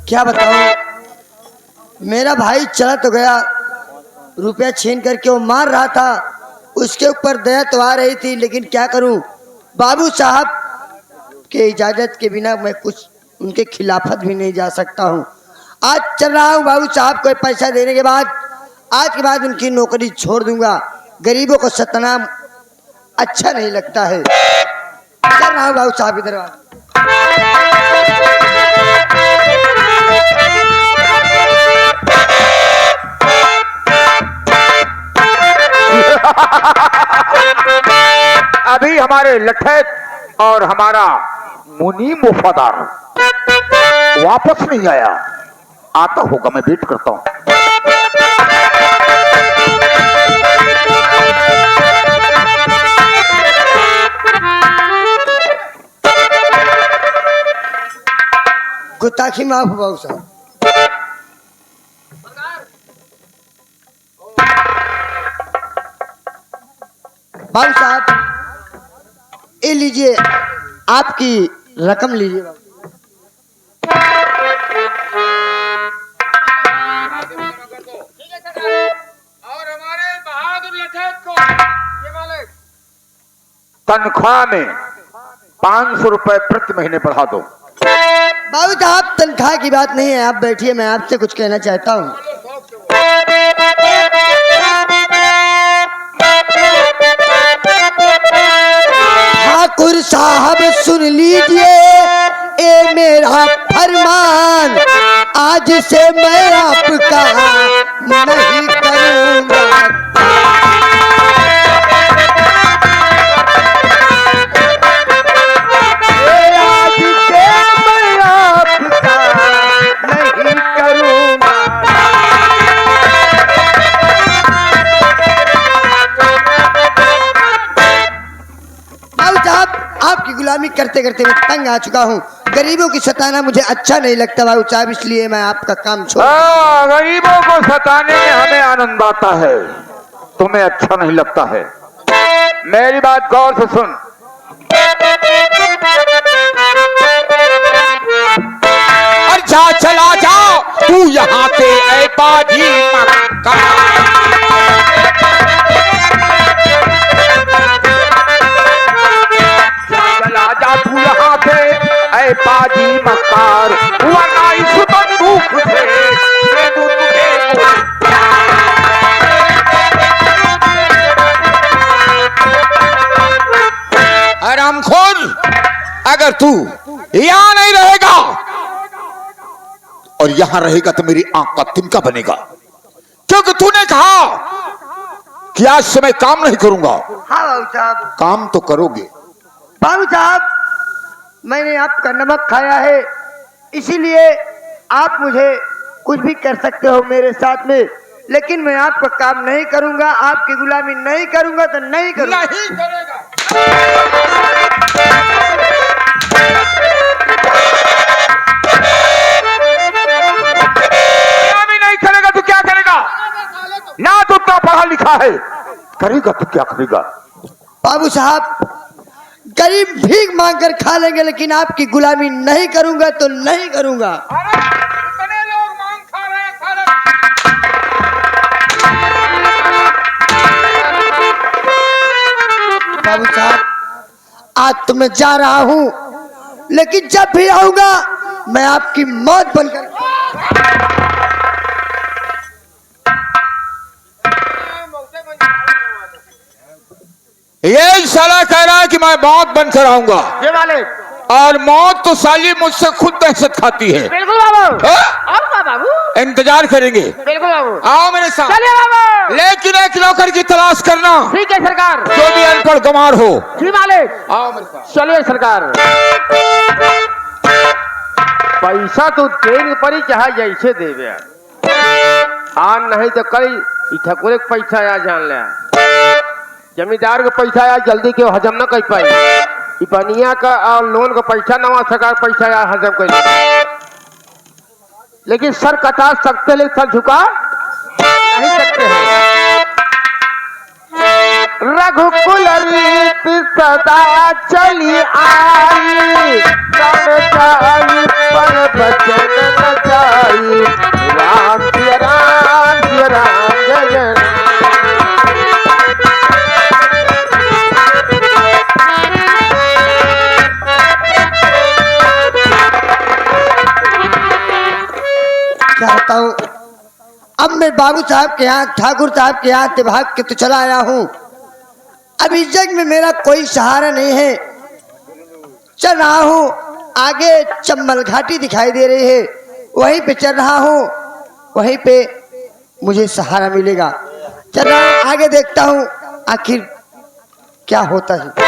क्या बताऊं, मेरा भाई चला तो गया, रुपया छीन करके वो मार रहा था, उसके ऊपर दया तो आ रही थी, लेकिन क्या करूं, बाबू साहब के इजाजत के बिना मैं कुछ उनके खिलाफत भी नहीं जा सकता हूं। आज चल रहा हूं बाबू साहब को पैसा देने के बाद, आज के बाद उनकी नौकरी छोड़ दूंगा। गरीबों को सतनाम अच्छा नहीं लगता है। चल रहा हूं बाबू साहब की दरबार। अभी हमारे लठैत और हमारा मुनीम वफादार वापस नहीं आया, आता होगा, मैं वेट करता हूं। गुत्ताखी माफ बाबू साहब। बाबू साहब ये लीजिए, आपकी रकम लीजिए बाबू। और हमारे बहादुर लठैत को ये मालिक तनख्वाह में 500 रुपए प्रति महीने बढ़ा दो। बाबू साहब तनख्वाह की बात नहीं है, आप बैठिए, मैं आपसे कुछ कहना चाहता हूँ। ठाकुर साहब सुन लीजिए ए मेरा फरमान, आज से मैं आपका नहीं करूँगा। आपकी गुलामी करते करते मैं तंग आ चुका हूँ। गरीबों की सताना मुझे अच्छा नहीं लगता बाबू साहब, इसलिए मैं आपका काम छोड़। गरीबों को सताने में हमें आनंद आता है, तुम्हें अच्छा नहीं लगता है। मेरी बात गौर से सुन। और जा चला जा तू यहाँ से ऐ बाजी मक्का। जा तू यहाँ से ऐ बाजी मक्कार, वरना इस बंदूक से दे दूं तुझे। हरामखोर, अगर तू यहाँ नहीं रहेगा और यहाँ रहेगा तो मेरी आंख का तिनका बनेगा, क्योंकि तूने कहा कि आज से मैं काम नहीं करूंगा। हाँ बाबू साहब। काम तो करोगे बाबू साहब, मैंने आपका नमक खाया है, इसीलिए आप मुझे कुछ भी कर सकते हो मेरे साथ में, लेकिन मैं आपका काम नहीं करूंगा, आपकी गुलामी नहीं करूंगा तो नहीं करूंगा। नहीं करेगा। गुलामी नहीं करेगा तो क्या करेगा? ना तो उतना पढ़ा लिखा है, करेगा तो क्या करेगा? बाबू साहब, गरीब भीख मांग कर खा लेंगे, लेकिन आपकी गुलामी नहीं करूंगा तो नहीं करूंगा। कितने लोग मांग खा रहे हैं सारे? बाबू साहब, आज तो मैं जा रहा हूं, लेकिन जब भी आऊंगा मैं आपकी मौत बनकर। ये साला कह रहा है कि मैं मौत बनकर आऊंगा। ये वाले और मौत तो साली मुझसे खुद दहशत खाती है। बिल्कुल बाबू। हाँ? बाबू इंतजार करेंगे। बिल्कुल बाबू। आओ मेरे साथ। चलिए बाबू। लेकिन एक नौकर की तलाश करना, ठीक है सरकार। जो भी अनपढ़ गंवार हो। जी मालिक। आओ मेरे साथ। चलिए सरकार। पैसा तो देने पड़ी, चाहे जैसे देवे, आन नहीं तो कल ठकुरे पैसा आ जान ले, जमींदार का पैसा आया जल्दी के हजम न कर पाई, बनिया का और लोन का पैसा नवा सरकार पैसा आया हजम कर, लेकिन सर कटा सकते, लेकिन सर झुका नहीं सकते हैं। रघुकुल रीत सदा चली आई, पर बचन न जाए। चाहता हूँ। अब मैं बाबू साहब के यहाँ, ठाकुर साहब के यहाँ से भाग के तो चला आया हूँ। अब इस जग में मेरा कोई सहारा नहीं है। चल रहा हूँ, आगे चम्बल घाटी दिखाई दे रही है, वहीं पे चल रहा हूँ, वहीं पे मुझे सहारा मिलेगा। चल रहा हूँ, आगे देखता हूँ आखिर क्या होता है।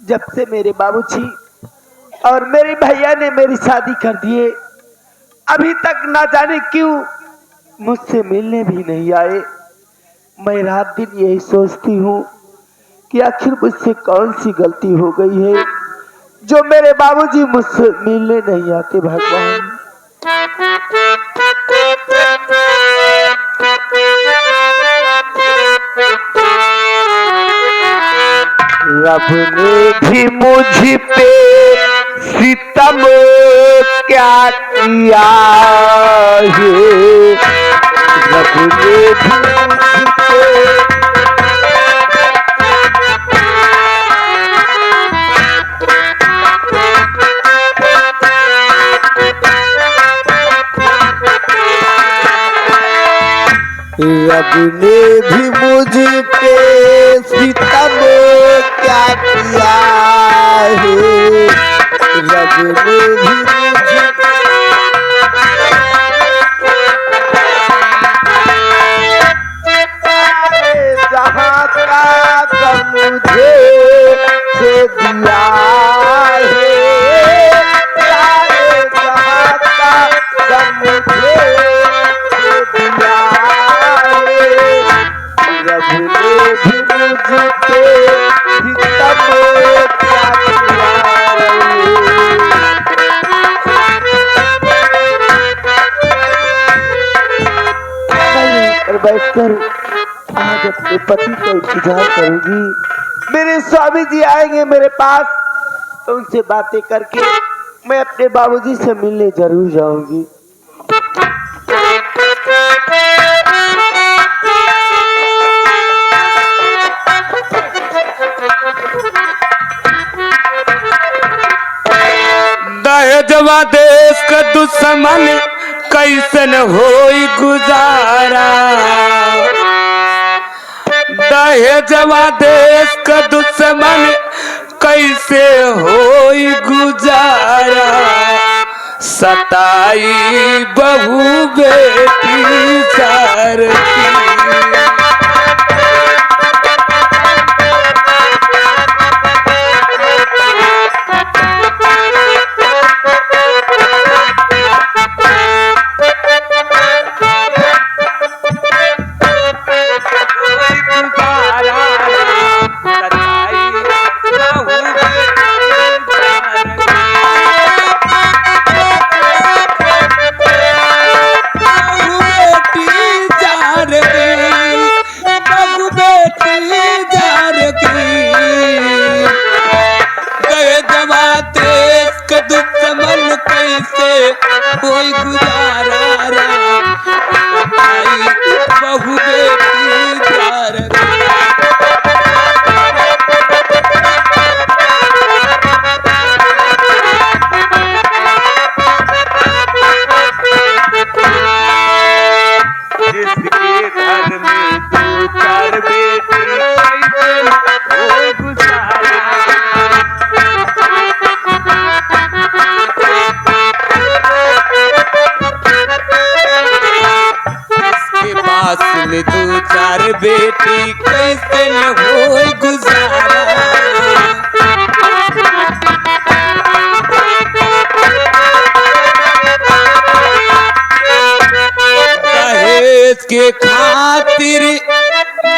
जब से मेरे बाबूजी और मेरे भैया ने मेरी शादी कर दिए, अभी तक ना जाने क्यों मुझसे मिलने भी नहीं आए। मैं रात दिन यही सोचती हूँ कि आखिर मुझसे कौन सी गलती हो गई है जो मेरे बाबूजी मुझसे मिलने नहीं आते। भगवान, रब ने भी मुझ पे सितम क्या किया है, रब ने भी मुझ पे रब ने भी मुझ पे सितम क्या किया है, रब ने भी मुझ जहाँ का गम मुझे से दिया है, जहाँ का गम मुझे से दिया है, रब ने भी मुझ पे सितम क्या किया है। मैं बैठकर आज अपने पति का इंतजार करूंगी। मेरे स्वामी जी आएंगे मेरे पास, तो उनसे बातें करके मैं अपने बाबूजी से मिलने जरूर जाऊंगी। दहेजवा देश का दुश्मन कैसे न होई गुजारा, दहेजवा देश का दुश्मन कैसे होई गुजारा, सताई बहू बेटी चार की। कोई गुजारा बहू बेटी प्यार जिसके घर में दो चार बेटी कोई गुजारा में दो चार बेटी कैसे न होई गुजारा। दहेज के खातिर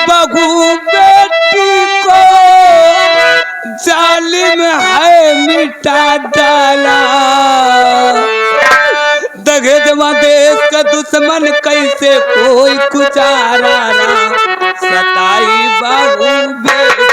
बहू बेटी को जालिम है मिटा डाला, दहेजवा देश का दुश्मन कैसे कोई गुजारा, सताई बहू बेटी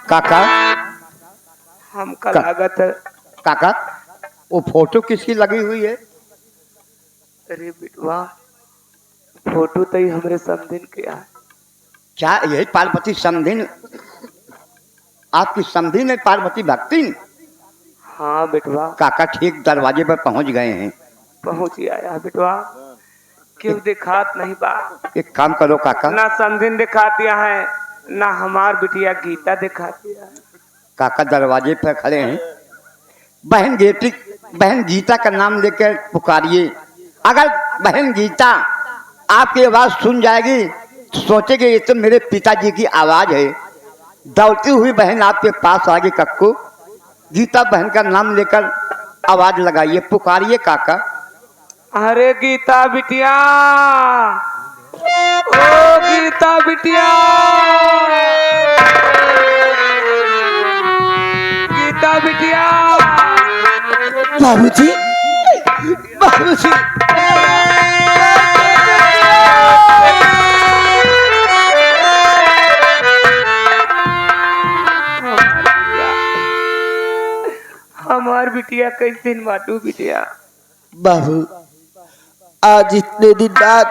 काका हमका का- लागत है। काका वो फोटो किसकी लगी हुई है? अरे बिटवा, फोटो तो ही हमरे समदिन के है। क्या यही पार्वती समधिन? आपकी समधिन है पार्वती भक्ति? हाँ बिटवा, काका ठीक दरवाजे पर पहुंच गए हैं। पहुंच आया बिटवा। क्यों दिखात नहीं बा? एक काम करो काका, ना समदिन दिखातिया है, ना हमार बिटिया गीता दिखाती है। काका दरवाजे पर खड़े हैं। बहन गीता का नाम लेकर पुकारिए। अगर बहन गीता आपकी आवाज सुन जाएगी तो सोचेगी ये तो मेरे पिताजी की आवाज है। दौड़ती हुई बहन आपके पास आगे कक्कू। गीता बहन का नाम लेकर आवाज लगाइए, पुकारिए काका। अरे गीता बिटिया, ओ गीता बिटिया, गीता बिटिया। बाबूजी, बाबूजी, हमार बिटिया कैसे माटू बिटिया? बाबू, आज इतने दिन बाद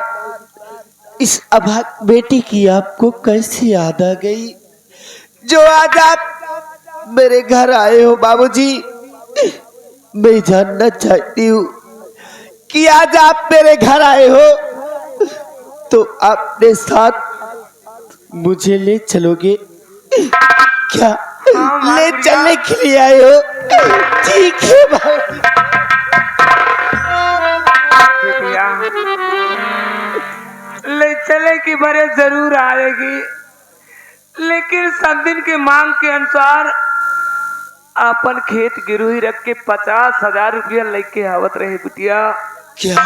इस अभाग बेटी की आपको कैसी याद आ गई, जो आज आप मेरे घर आए हो। बाबूजी, मैं जानना चाहती हूँ कि आज आप मेरे घर आए हो तो अपने साथ मुझे ले चलोगे क्या? ले चलने के लिए आए हो? ठीक है बाबूजी। बिटिया, ले चले की बड़े जरूर आएगी, लेकिन समदिन के मांग के अनुसार अपन खेत गिरवी रख के 50,000 रुपया लेके आवत रहे बिटिया। क्या?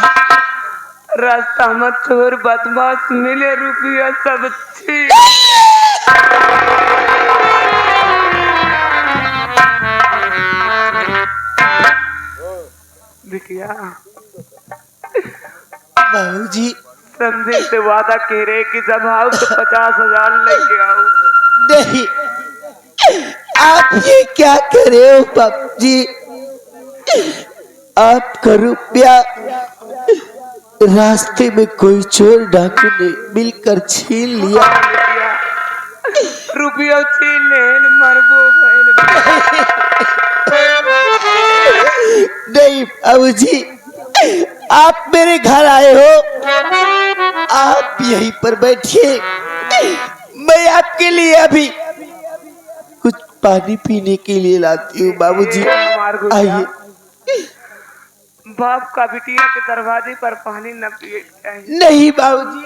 रास्ता में चोर बदमाश मिले, रुपया सब छीन। बिटिया, बाबूजी, समझे से वादा कह रहे कि जब आओ तो 50,000 लेके आओ। नहीं, आप ये क्या कर रहे हो बाबूजी? आपका रुपया रास्ते में कोई चोर डाकू ने मिलकर छीन लिया। बिटिया, रुपया छीन ले मरबो बहन। नहीं बाबूजी, आप मेरे घर आए हो, आप यहीं पर बैठिए, मैं आपके लिए अभी कुछ पानी पीने के लिए लाती हूँ। बाबूजी आइए। बाप का बिटिया के दरवाजे पर पानी न पिए चाहिए। नहीं बाबूजी,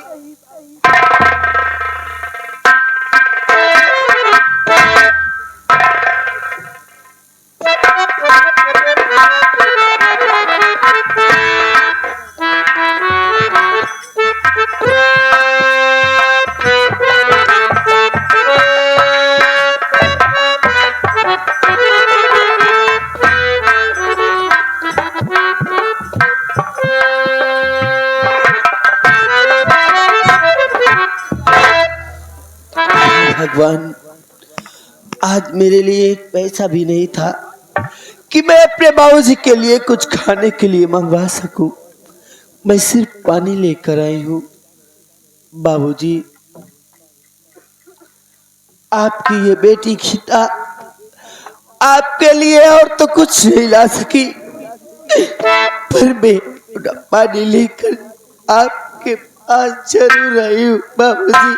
भगवान, आज मेरे लिए एक पैसा भी नहीं था कि मैं अपने बाबूजी के लिए कुछ खाने के लिए मंगवा सकूं। मैं सिर्फ पानी लेकर आई हूँ। बाबूजी, आपकी ये बेटी गीता आपके लिए और तो कुछ नहीं ला सकी, पर मैं पानी लेकर आपके पास जरूर आई हूँ। बाबूजी,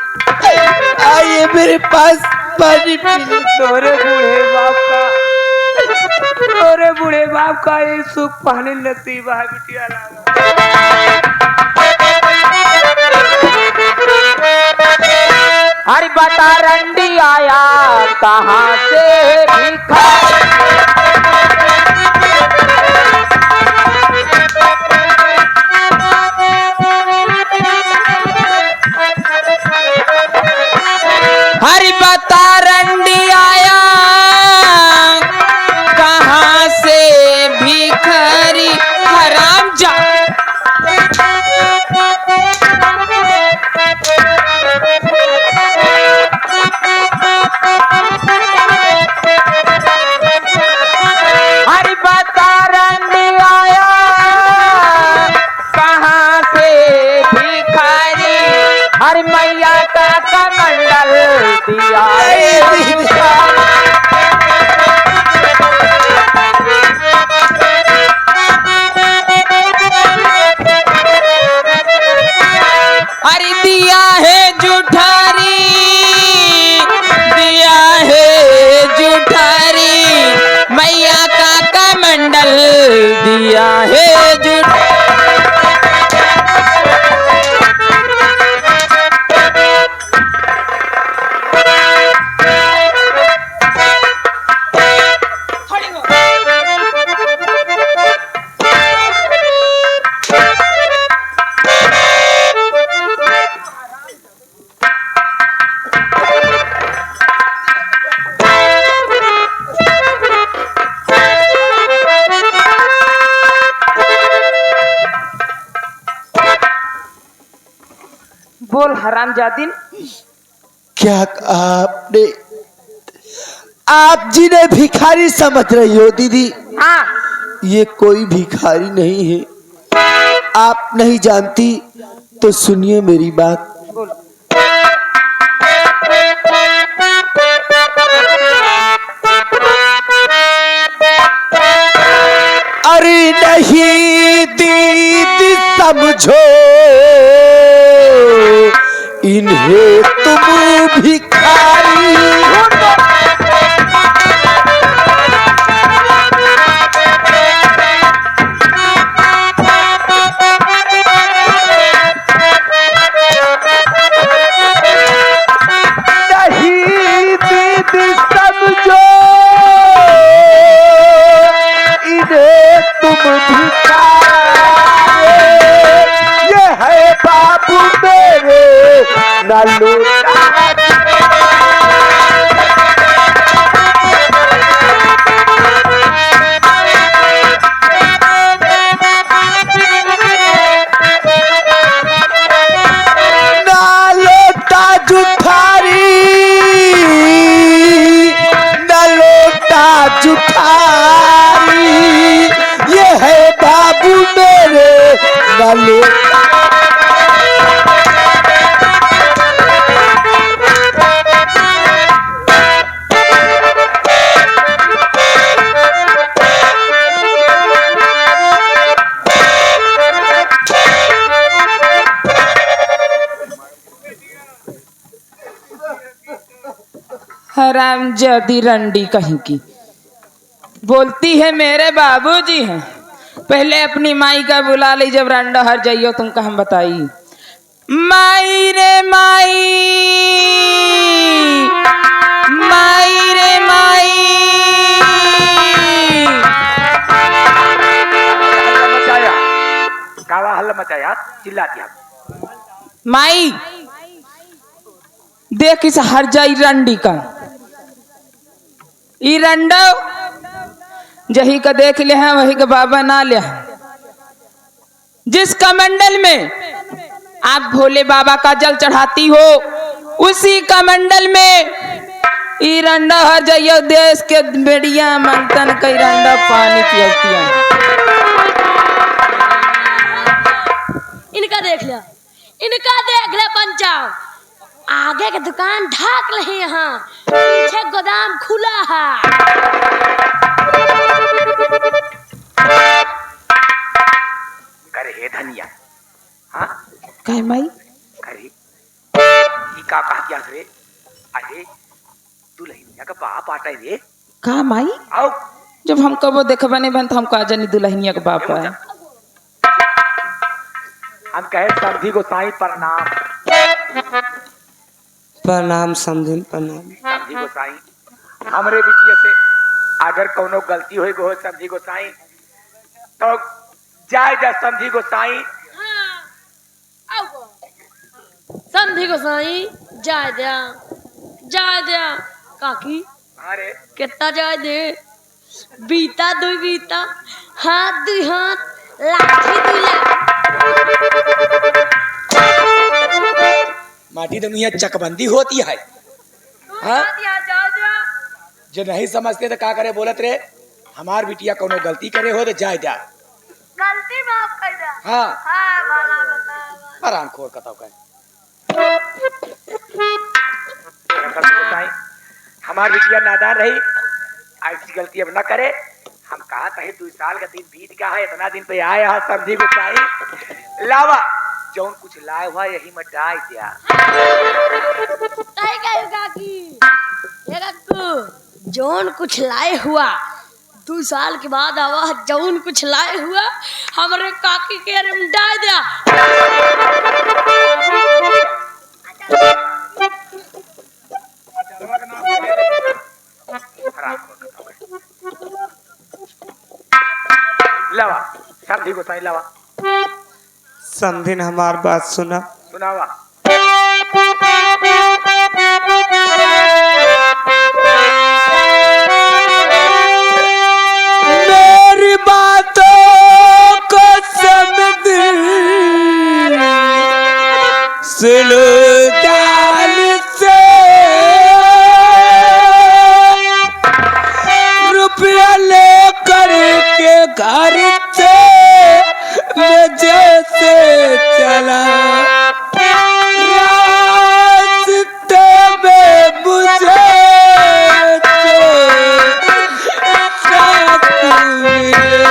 आइए मेरे पास पानी पी लो। तोरे बूढ़े बाप का ये सुख पानी नसीब है बिटिया लाला। अरे बता रंडी आया कहाँ से भिखारी। हरि बता रंडी आया कहाँ से भिखारी। हराम जा मैया का कमंडल दिया है। अरे दिया है जुठारी, दिया है जुठारी, मैया का कमंडल दिया है जुठारी। बोल हरामजादी। क्या आपने, आप जिन्हें भिखारी समझ रही हो दीदी, हाँ ये कोई भिखारी नहीं है। आप नहीं जानती तो सुनिए मेरी बात। बोल। अरे नहीं दीदी समझो इन्हें तुम भिखारी। नहीं दीदी समझो इन्हें तुम भिखारी। ये है बाबू मेरे नालू। जुठारी, ये है बाबू मेरे नालू। हरामजादी रंडी कहीं की बोलती है मेरे बाबूजी हैं। पहले अपनी माई का बुला ली, जब रंडा हर जाइयो तुमको हम बताई। माई रे माई, माई रे माई, कावा हल्ला मचाया, चिल्ला दिया। माई देख इस हर जाई रंडी का, ई रंडो जही का देख ले हैं वही का बाबा ना ले। जिस कमंडल में आप भोले बाबा का जल चढ़ाती हो, उसी कमंडल में ई रंडा हर जाइयो देश के बेड़िया मंथन कई रंडा पानी पियती है। इनका देख लिया, इनका देख लिया पंचाव। आगे के दुकान ढाक रहे, यहाँ पीछे गोदाम खुला है। करे हे धनिया, हाँ कहे माई करे ये का कहा क्या रे? अरे तू लहिनिया का बाप आता है रे। का माई आओ जब हम कबो देखबा नहीं बन तो हम का जानी दुल्हनिया का बाप है। हम कहे समझी गोसाई प्रणाम। प्रणाम समझिन प्रणाम। समझी गोसाई, हमरे बिटिया से अगर कोनो गलती होई गो समझी गोसाई तो जाय जा समझी गोसाई। समझी गोसाई जाय दिया, जाय दिया काकी। अरे कितना जाय दे? बीता दुई बीता, हाथ दुई हाथ, लाठी दुई लाठी। माटी तो यहाँ चकबंदी होती है। हाँ? जो नहीं समझते तो का करे बोलत रे, हमार बिटिया कोनो गलती करे हो तो जाए जा। गलती माफ कर दे। हाँ हाँ भला बता। आराम खोर कताओ का हमारी बिटिया नादान रही, ऐसी गलती अब न करे। हम कहा था 2 साल का दिन बीत गया है, इतना दिन पे आए यहाँ समझी गुस्साई लावा जौन कुछ लाए हुआ यही मत डाल दिया। कहे क्या काकी ये काकू जौन कुछ लाए हुआ 2 साल के बाद आवा जौन कुछ लाए हुआ हमारे काकी के रम डाल दिया। लावा समझी गुस्साई लावा समझिन हमार बात सुना। सुनावा। मेरी बातों को समझ सुनो ध्यान से, रुपया लेकर के घर से मैं जैसे चला, रास्ते में मुझे साथ मिले।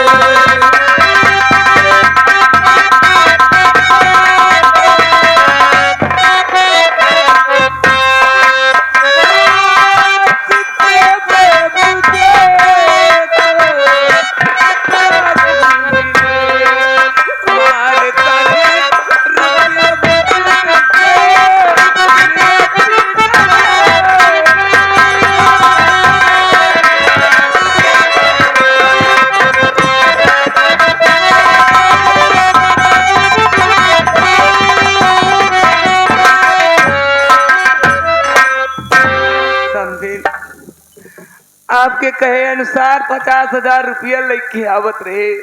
आपके कहे अनुसार 50,000 रुपया लेके आवत रहे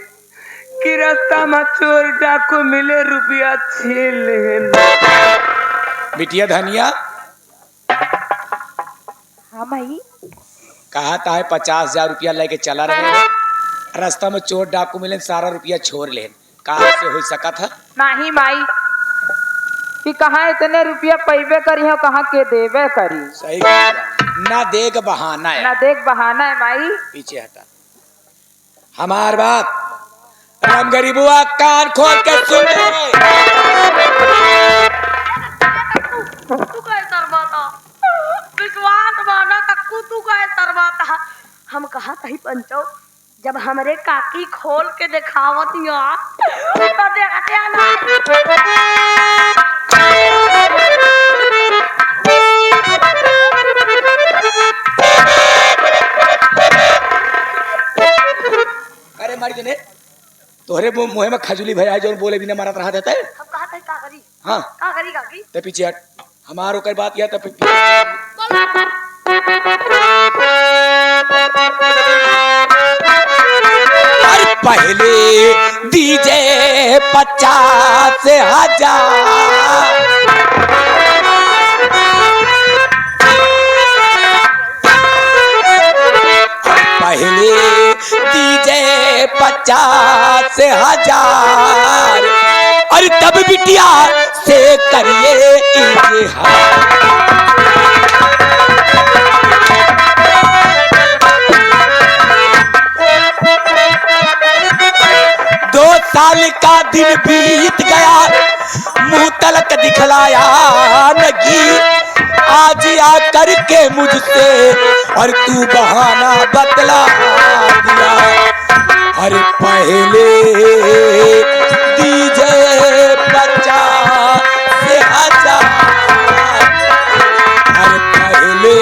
कि रास्ता में चोर डाकू मिले रुपया छीन लेन। बिटिया धनिया हाँ भाई कहा था 50,000 रुपया लेके चला रहे, रास्ता में चोर डाकू मिले सारा रुपया छोड़ ले, कहा से हो सका था? नहीं माई कि कहाँ इतने रुपया पैबे करी हो कहाँ के देवे करी। सही कहा, ना देख बहाना है ना देख बहाना है माई। पीछे हटा हमार बात राम गरीबुआ कान खोल के सुन ले। तू का तरबाता विश्वास माना कक्कू तू का तरबाता। हम कहा था ही पंचो जब हमरे काकी खोल के दिखावत यार तो देखते ना। अरे मारी देने तोहरे मुंह में खजुली भैया जो बोले बिना मारा रहा देता है। हम कहा था का करी हाँ का करी काकी तो पीछे हट हमार ओकर बात यह तो पहले दीजे 50,000 पहले दीजे 50,000 और तब बिटिया से करिए इजहार। 2 साल का दिन बीत गया मुंह तलक दिखलाया नगी, आज आ करके मुझसे और तू बहाना बतला दिया। अरे पहले दीजे 50,000 अरे पहले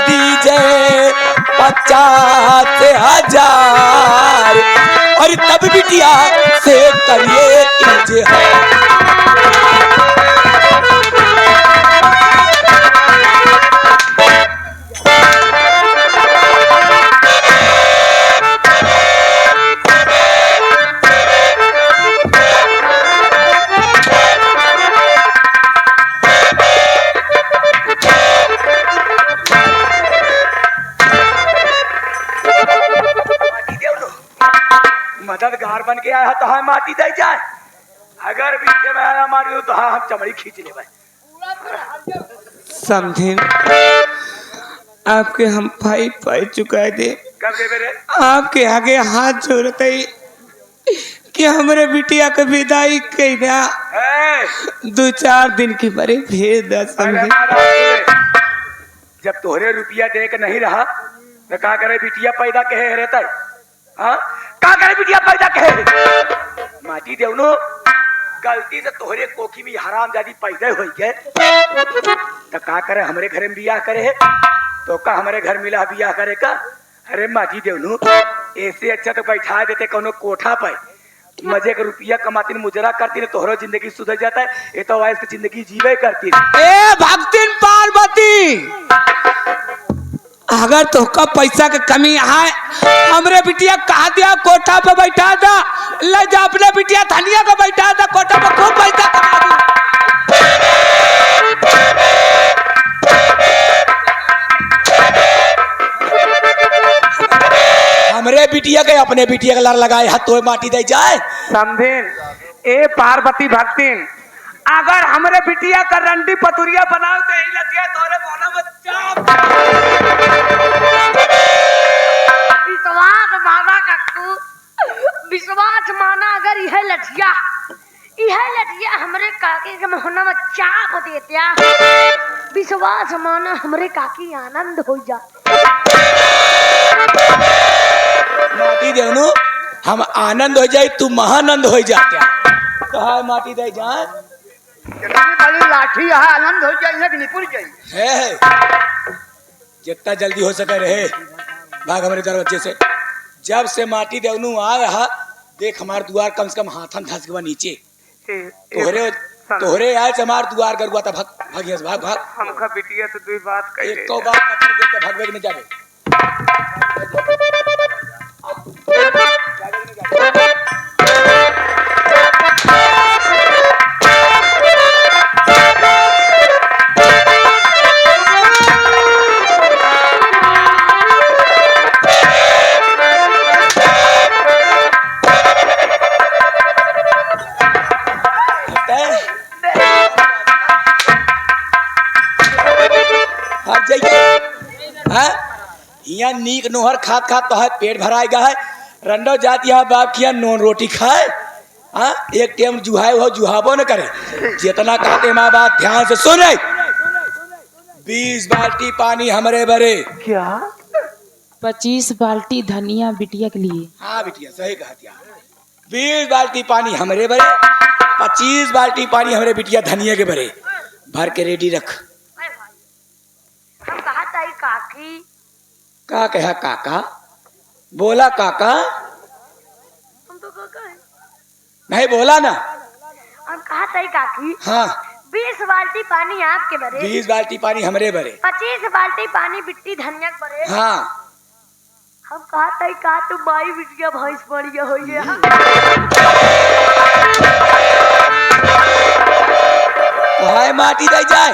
दीजे 50,000 और तब बिटिया से करिए इजहार। मददगार बन के आया तो हम माटी दे जाए, अगर बीचे में आया मारी हो तो हम चमड़ी खींच ले। समझिन आपके हम भाई भाई चुकाए दे। कब दे मेरे? आपके आगे हाथ जोड़ते ही कि हमारे बिटिया के विदाई कहना ए, 2-4 दिन की बड़े भेद अरे समझे। मारा तूने। जब तोहरे रुपया दे के नहीं रहा तो का करे बिटिया पैदा कहे रहता है? हाँ, का करे बिटिया पैदा कहे? माटी देवनो गलती से तोहरे कोखी में हरामजादी पैदा हो गए तो का करे हमरे घर में बियाह करे है? तो का हमारे घर मिला बियाह करे का? अरे माटी देवनो ऐसे अच्छा तो बैठा देते कोनो कोठा पे, मजे का रुपया कमाती मुजरा करती ने तोहरो जिंदगी सुधर जाता है। ये तो वाइस की जिंदगी जीवे करती है। ए भक्तिन पार्वती, अगर तोहका पैसा के कमी है हमरे बिटिया कहा दिया कोठा पे बैठा था, ले जा अपने बिटिया धनिया का बैठा था कोठा पे, खूब पैसा कमा दी। हमरे बिटिया के अपने बिटिया के लड़ लगाए हाथ तो माटी दे जाए। समझेन ए पार्वती भक्तिन, अगर हमरे बिटिया का रंडी पतुरिया बनाओ तो ही लतिया तोरे मोना बच्चा। विश्वास माना कक्कू, विश्वास माना अगर यह लठिया हमरे काकी के मोहना में चाप देतिया, विश्वास माना हमरे काकी आनंद हो जा। माटी देवनु हम आनंद हो जाए तू महानंद हो जाते। कहा माटी दे जाए वाली लाठी यहाँ आनंद हो जाए कि निपुर जाए है, जितना जल्दी हो सके रहे भाग हमारे दरवाजे से। जब से माटी देवनु आ रहा देख हमार द्वार कम से कम हाथन धस गवा नीचे। तोहरे आए से हमार द्वार गरुआ था। भाग भाग भाग हमका बिटिया से दो बात कह एक को बात न कर दे भाग नहीं जावे। यहाँ नीक नोहर खात खात तो है पेट भराएगा है। रंडो जाती है बाप किया नॉन रोटी खाए। हाँ एक टाइम जुहाए हो जुहाबो न करे। जितना कहते माँ बाप ध्यान से सुने। 20 बाल्टी पानी हमारे बरे। क्या 25 बाल्टी धनिया बिटिया के लिए। हाँ बिटिया सही कहती है। 20 बाल्टी पानी हमारे बरे, 25 बाल्टी पानी हमारे बिटिया धनिया के बरे। भर के रेडी रख। अरे भाई, हम कहा था काकी, का कहा काका? बोला काका? हम तो काका है। नहीं बोला ना। हम कहा था काकी, हाँ 20 बाल्टी पानी आपके बरे, 20 बाल्टी पानी हमारे बरे। 25 बाल्टी पानी बिट्टी धनिया के बरे। हाँ हम कहा था का तो माई बिटिया भैंस बढ़िया हो गया। कहा माटी दे जाए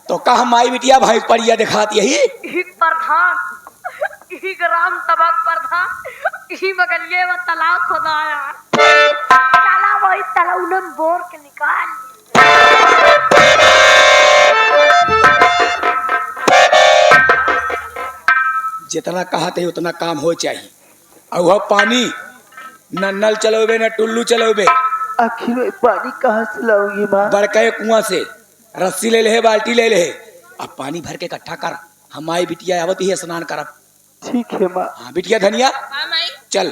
तो कहा माई बिटिया भैंस पड़िया दिखाती यही। ही प्रधान, ही ग्राम सभा प्रधान, ही मगलिए में तालाब खोदाया। चला वही तालाब में बोर के निकाल। जितना कहा थे उतना काम हो चाहिए। और वह पानी न नल चलोबे न टुल्लू चलोबे। आखिर में पानी कहाँ से लाऊंगी माँ? बड़के कुआं से रस्सी ले ले बाल्टी ले ले। अब पानी भर के इकट्ठा कर। हमारी बिटिया आवत ही स्नान करब। ठीक है माँ। हाँ बिटिया धनिया चल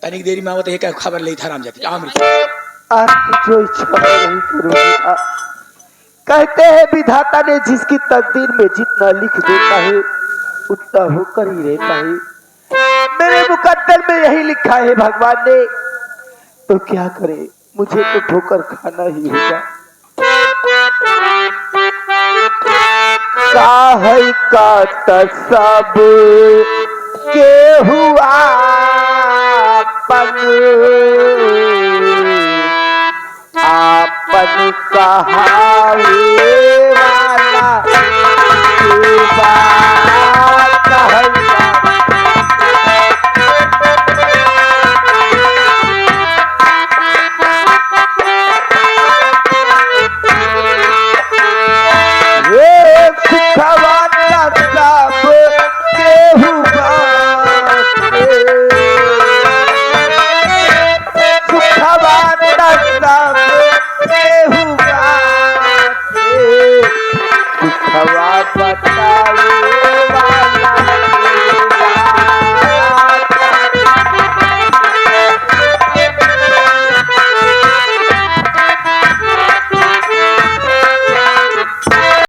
तनिक देरी में आवत है क्या खबर ले था राम जाती आपकी जो इच्छा मैं नहीं करूंगी माँ। कहते हैं विधाता ने जिसकी तकदीर में जितना लिख देता है उतना होकर ही रहता है। मेरे मुकद्दर में यही लिखा है भगवान ने, तो क्या करे, मुझे तो ठोकर खाना ही होगा। काहे का सब के हुआ आपन कहावे वाला के बात कहला। ये सुखवाना सब सवाद बात